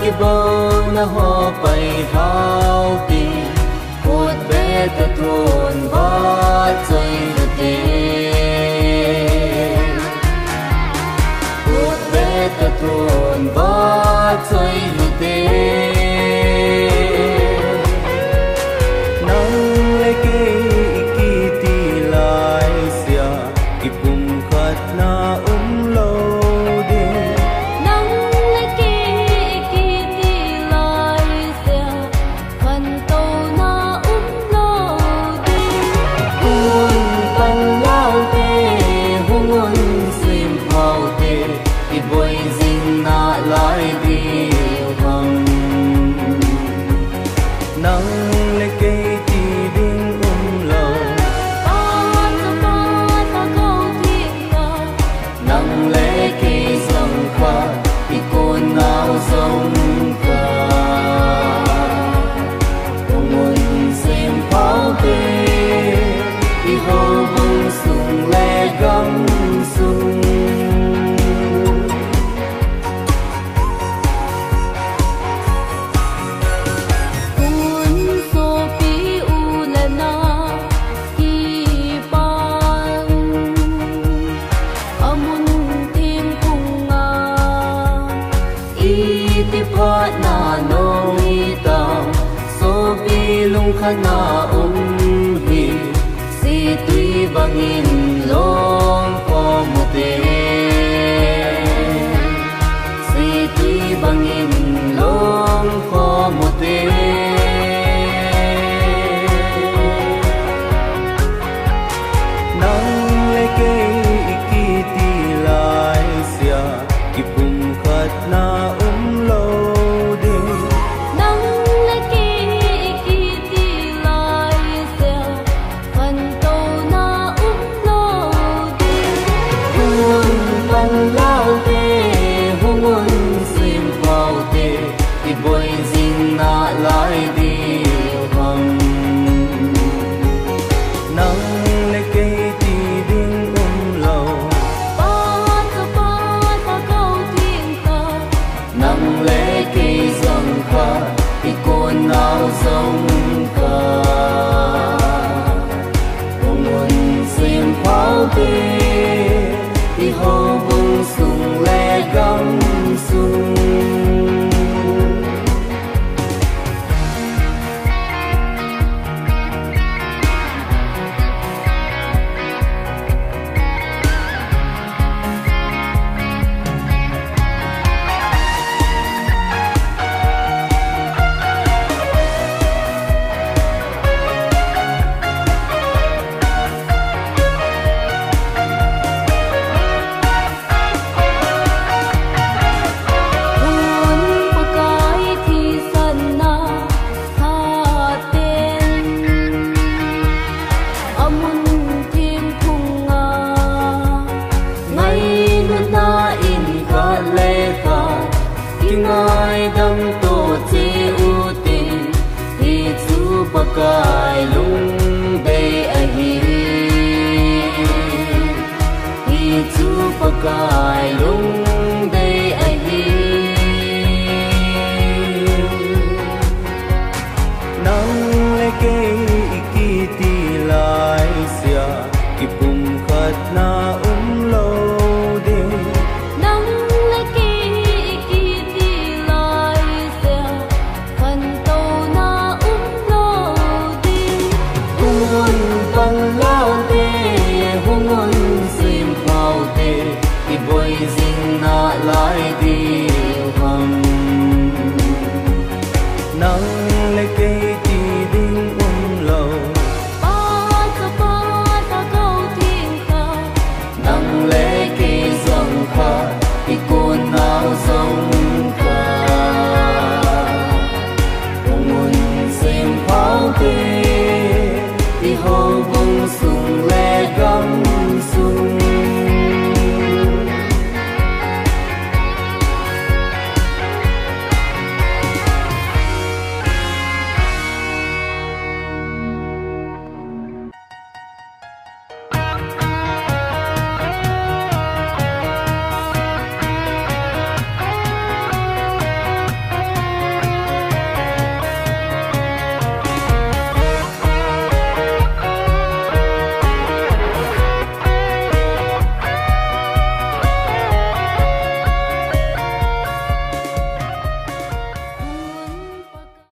ki bông na ho bay thao ti cột bé ta thôn vắt chơi tê cột bé ta thôn vắt chơi tê nắng lấy kỳ ti lại xia ki bung khát na lâu đi nắng lấy kỳ ti lại xia khăn tàu na lâu đi hôn tăng lao tê hôn sim phao tê ki boy zin na lại đi hằng nắng lấy kỳ ti đinh lâu nắng lễ kỳ dòng qua thì cô nào dòng cả cô muốn xem pháo tê thì hồ bông sung lệ găm sung cuốn số pi u là na kỳ ban amun tim cùng ti phát na nong ita so pi lung khana hi si tui bangin long ko mute si tui bangin long ko mute nang le ke ki ti lai sia ki pum khat na lâu đi nắng lấy kỳ ti lại xia khăn tàu na lâu đi hôn tăng lao tê hôn sim phao tê thì boy zin na lại đi hằng nắng lấy cây ti đinh lâu ba câu thiên ta nắng lễ cây dòng cả thì cô nào dòng cả cô muốn sim phao tê thì hồ bông sung lệ găm sung cuốn bờ cái thì sân na tha tên amun tim cùng ngày luôn na in cả lệ cả khi ngài đâm tổ chế ưu tiên thì chú bạc cài lung đầy ahi thì chú bạc cài lung đầy ahi nắng lệ cây kỳ ti lại xia ki pum khat na